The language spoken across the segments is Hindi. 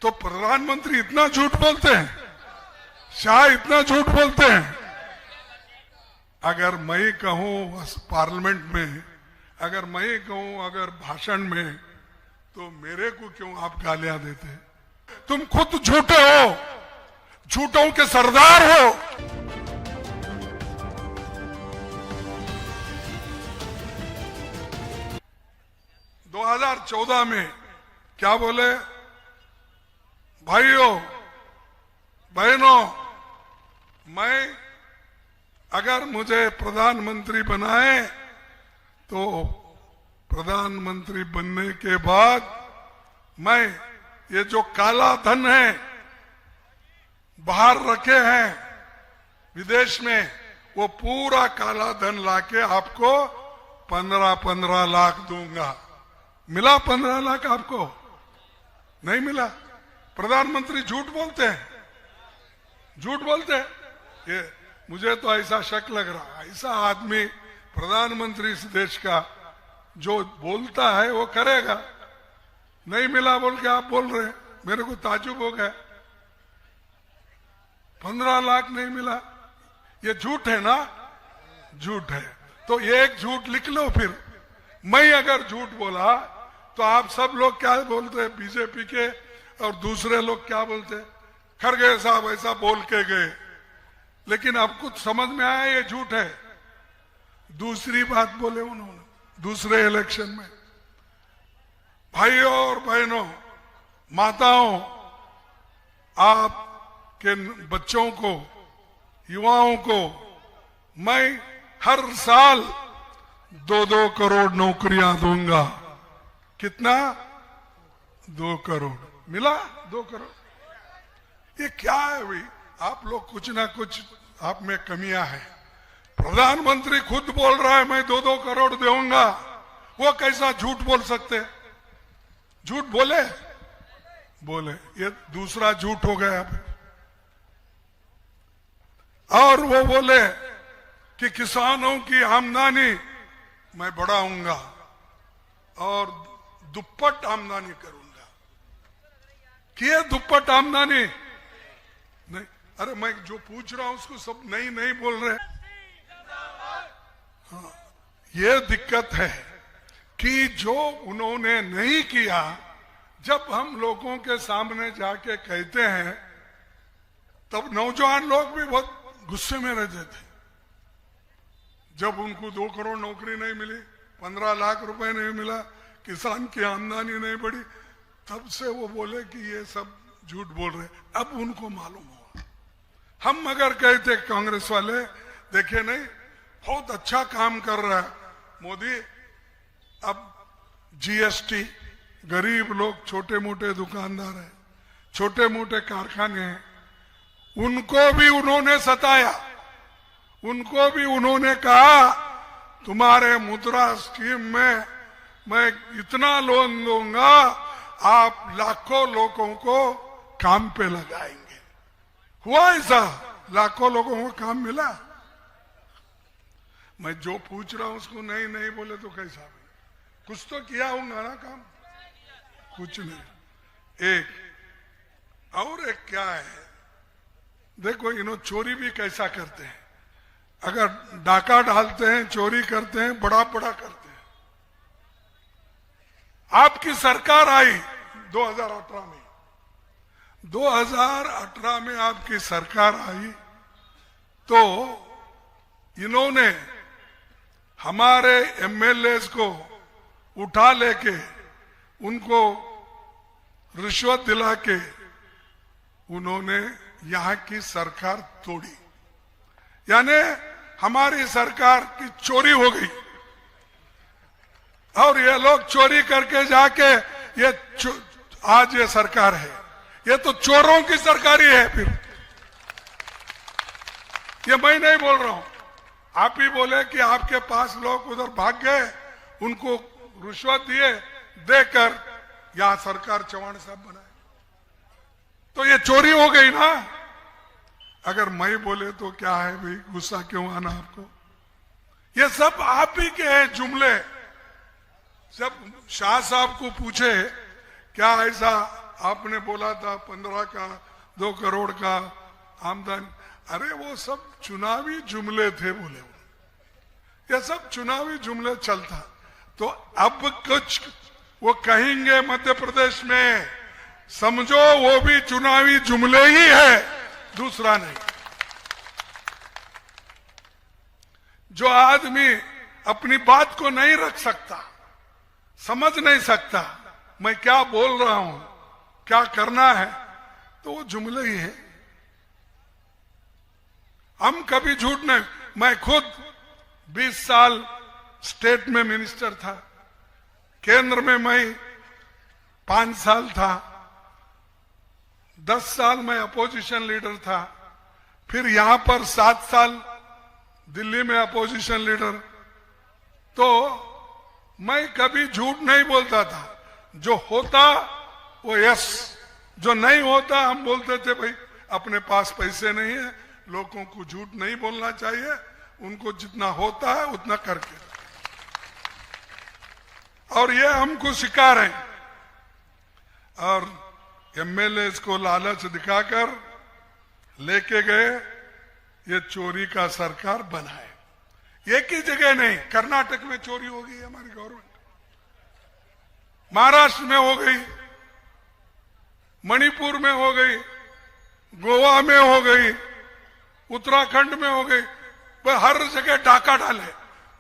तो प्रधानमंत्री इतना झूठ बोलते हैं, शाह इतना झूठ बोलते हैं। अगर मैं कहूं पार्लियामेंट में, अगर मैं कहूं अगर भाषण में, तो मेरे को क्यों आप गालियां देते हैं? तुम खुद झूठे हो, झूठों के सरदार हो। दो 2014 में क्या बोले? भाइयों बहनों, मैं अगर मुझे प्रधानमंत्री बनाए तो प्रधानमंत्री बनने के बाद मैं ये जो काला धन है बाहर रखे हैं विदेश में, वो पूरा काला धन लाके आपको 15-15 लाख दूंगा। मिला 15 लाख आपको? नहीं मिला। प्रधानमंत्री झूठ बोलते हैं, झूठ बोलते हैं। ये मुझे तो ऐसा शक लग रहा है, ऐसा आदमी प्रधानमंत्री इस देश का जो बोलता है वो करेगा। नहीं मिला बोल के आप बोल रहे हैं, मेरे को ताजुब हो गया। 15 लाख नहीं मिला, ये झूठ है ना? झूठ है। तो एक झूठ लिख लो। फिर मैं अगर झूठ बोला तो आप सब लोग क्या बोलते हैं? बीजेपी के और दूसरे लोग क्या बोलते? खरगे साहब ऐसा बोल के गए, लेकिन अब कुछ समझ में आया ये झूठ है। दूसरी बात बोले उन्होंने दूसरे इलेक्शन में, भाइयों और बहनों, माताओं, आपके बच्चों को, युवाओं को मैं हर साल 2-2 करोड़ नौकरियां दूंगा। कितना? 2 करोड़। मिला 2 करोड़? ये क्या है भाई? आप लोग कुछ ना कुछ आप में कमियां है। प्रधानमंत्री खुद बोल रहा है मैं 2-2 करोड़ दूंगा, वो कैसा झूठ बोल सकते? झूठ बोले बोले, ये दूसरा झूठ हो गया। और वो बोले कि किसानों की आमदनी मैं बढ़ाऊंगा और दुप्पट आमदनी करूंगा। किए दुप्पट आमदनी? नहीं। अरे मैं जो पूछ रहा हूं उसको सब नहीं बोल रहे। हाँ, ये दिक्कत है कि जो उन्होंने नहीं किया, जब हम लोगों के सामने जाके कहते हैं तब नौजवान लोग भी बहुत गुस्से में रहते थे। जब उनको 2 करोड़ नौकरी नहीं मिली, 15 लाख रुपए नहीं मिला, किसान की आमदनी नहीं बढ़ी, तब से वो बोले कि ये सब झूठ बोल रहे। अब उनको मालूम हुआ। हम अगर कहते कांग्रेस वाले, देखे नहीं बहुत अच्छा काम कर रहा है मोदी, अब जीएसटी, गरीब लोग, छोटे मोटे दुकानदार हैं, छोटे मोटे कारखाने हैं, उनको भी उन्होंने सताया। उनको भी उन्होंने कहा तुम्हारे मुद्रा स्कीम में मैं इतना लोन दूंगा, आप लाखों लोगों को काम पे लगाएंगे। हुआ ऐसा? लाखों लोगों को काम मिला? मैं जो पूछ रहा हूं उसको नहीं बोले तो कैसा? कुछ तो किया होगा ना काम? कुछ नहीं। एक क्या है, देखो इन्हों चोरी भी कैसा करते हैं। अगर डाका डालते हैं, चोरी करते हैं, बड़ा करते हैं। आपकी सरकार आई 2018 में, 2018 में आपकी सरकार आई तो इन्होंने हमारे एमएलएस को उठा लेके उनको रिश्वत दिला के उन्होंने यहाँ की सरकार तोड़ी। यानी हमारी सरकार की चोरी हो गई और ये लोग चोरी करके जाके ये आज ये सरकार है। ये तो चोरों की सरकार ही है। फिर ये मैं नहीं बोल रहा हूं, आप ही बोले कि आपके पास लोग उधर भाग गए, उनको रिश्वत दिए, देकर यहां सरकार चौहान साहब बनाए, तो ये चोरी हो गई ना। अगर मैं बोले तो क्या है भाई, गुस्सा क्यों आना आपको? ये सब आप ही के हैं जुमले। जब शाह साहब को पूछे क्या ऐसा आपने बोला था 15 का 2 करोड़ का आमदनी, अरे वो सब चुनावी जुमले थे बोले, ये सब चुनावी जुमले चलता। तो अब कुछ वो कहेंगे मध्य प्रदेश में, समझो वो भी चुनावी जुमले ही है, दूसरा नहीं। जो आदमी अपनी बात को नहीं रख सकता, समझ नहीं सकता मैं क्या बोल रहा हूं, क्या करना है, तो वो जुमले ही है। हम कभी झूठ नहीं, मैं खुद 20 साल स्टेट में मिनिस्टर था, केंद्र में मैं 5 साल था, 10 साल मैं अपोजिशन लीडर था, फिर यहां पर 7 साल दिल्ली में अपोजिशन लीडर। तो मैं कभी झूठ नहीं बोलता था, जो होता वो यस, जो नहीं होता हम बोलते थे भाई अपने पास पैसे नहीं है, लोगों को झूठ नहीं बोलना चाहिए, उनको जितना होता है उतना करके। और ये हमको सिखा रहे हैं। और एमएलए को लालच दिखाकर लेके गए, ये चोरी का सरकार बनाए। एक ही जगह नहीं, कर्नाटक में चोरी हो गई हमारी गवर्नमेंट, महाराष्ट्र में हो गई, मणिपुर में हो गई, गोवा में हो गई, उत्तराखंड में हो गई, वह हर जगह डाका डाले।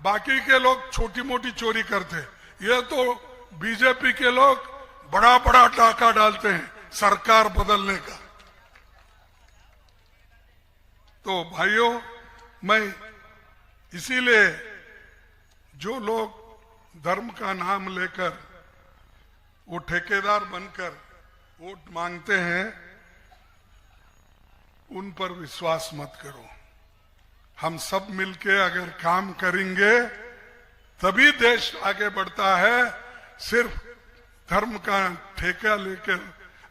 बाकी के लोग छोटी मोटी चोरी करते, ये तो बीजेपी के लोग बड़ा बड़ा डाका डालते हैं सरकार बदलने का। तो भाइयों, मैं इसीलिए जो लोग धर्म का नाम लेकर वो ठेकेदार बनकर वोट मांगते हैं, उन पर विश्वास मत करो। हम सब मिलके अगर काम करेंगे तभी देश आगे बढ़ता है। सिर्फ धर्म का ठेका लेकर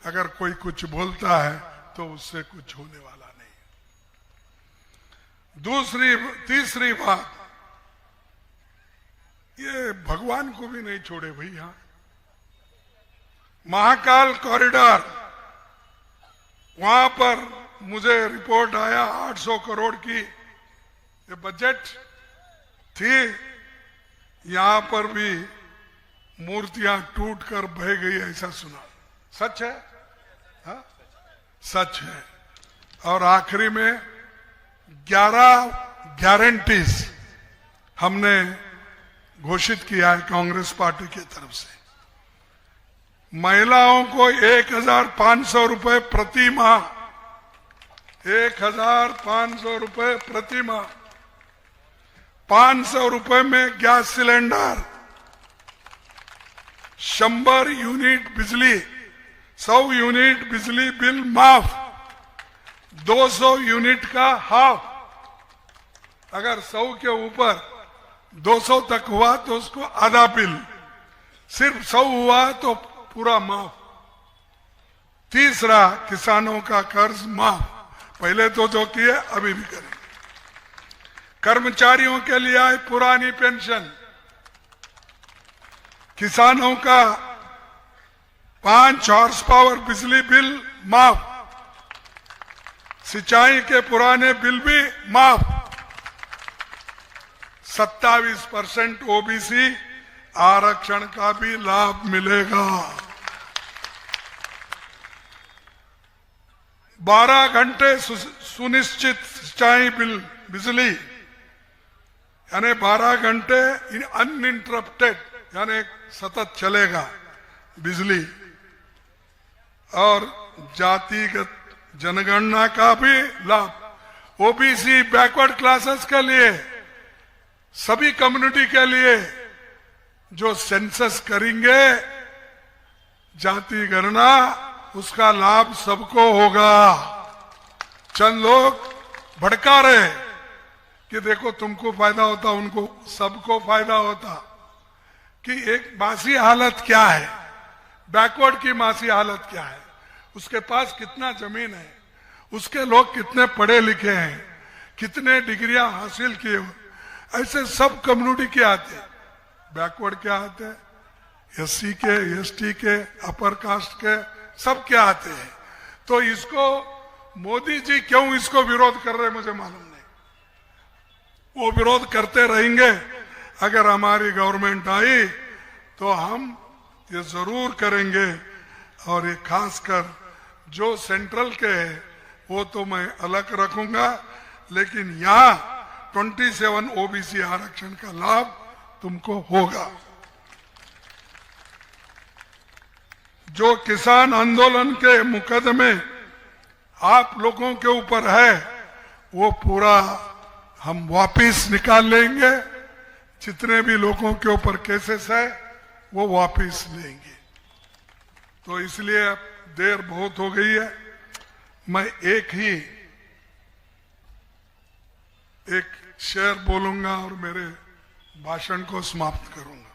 अगर कोई कुछ बोलता है तो उससे कुछ होने वाला नहीं। तीसरी बात, ये भगवान को भी नहीं छोड़े भैया। महाकाल कॉरिडोर, वहां पर मुझे रिपोर्ट आया 800 करोड़ की ये बजट थी, यहां पर भी मूर्तियां टूटकर बह गई ऐसा सुना। सच है? हा? सच है। और आखिरी में 11 गारंटीज हमने घोषित किया है कांग्रेस पार्टी की तरफ से। महिलाओं को 1,500 रुपए प्रति माह, 1,500 रुपए प्रति माह, 500 रुपए में गैस सिलेंडर, 100 यूनिट बिजली, 100 यूनिट बिजली बिल माफ, 200 यूनिट का हाफ। अगर 100 के ऊपर 200 तक हुआ तो उसको आधा बिल, सिर्फ 100 हुआ तो पूरा माफ। तीसरा, किसानों का कर्ज माफ, पहले तो जो किए अभी भी करें। कर्मचारियों के लिए आए पुरानी पेंशन, किसानों का 5 हॉर्स पावर बिजली बिल माफ, सिंचाई के पुराने बिल भी माफ, 27% ओबीसी आरक्षण का भी लाभ मिलेगा। 12 घंटे सुनिश्चित सिंचाई बिल बिजली, यानी 12 घंटे अनइंटरप्टेड, यानी सतत चलेगा बिजली। और जातिगत जनगणना का भी लाभ, ओबीसी बैकवर्ड क्लासेस के लिए, सभी कम्युनिटी के लिए जो सेंसस करेंगे जाति गणना, उसका लाभ सबको होगा। चंद लोग भड़का रहे कि देखो तुमको फायदा होता, उनको सबको फायदा होता। कि एक मासी हालत क्या है, बैकवर्ड की मासी हालत क्या है, उसके पास कितना जमीन है, उसके लोग कितने पढ़े लिखे हैं, कितने डिग्रियां हासिल किए, ऐसे सब कम्युनिटी के आते। बैकवर्ड क्या आते हैं? एससी के, एसटी के, अपर कास्ट के, सब क्या आते हैं। तो इसको मोदी जी क्यों इसको विरोध कर रहे हैं मुझे मालूम नहीं। वो विरोध करते रहेंगे। अगर हमारी गवर्नमेंट आई तो हम ये जरूर करेंगे। और ये खासकर जो सेंट्रल के है वो तो मैं अलग रखूंगा, लेकिन यहाँ 27 ओबीसी आरक्षण का लाभ तुमको होगा। जो किसान आंदोलन के मुकदमे आप लोगों के ऊपर है वो पूरा हम वापिस निकाल लेंगे। जितने भी लोगों के ऊपर केसेस है वो वापिस लेंगे। तो इसलिए अब देर बहुत हो गई है। मैं एक शेर बोलूंगा और मेरे भाषण को समाप्त करूंगा।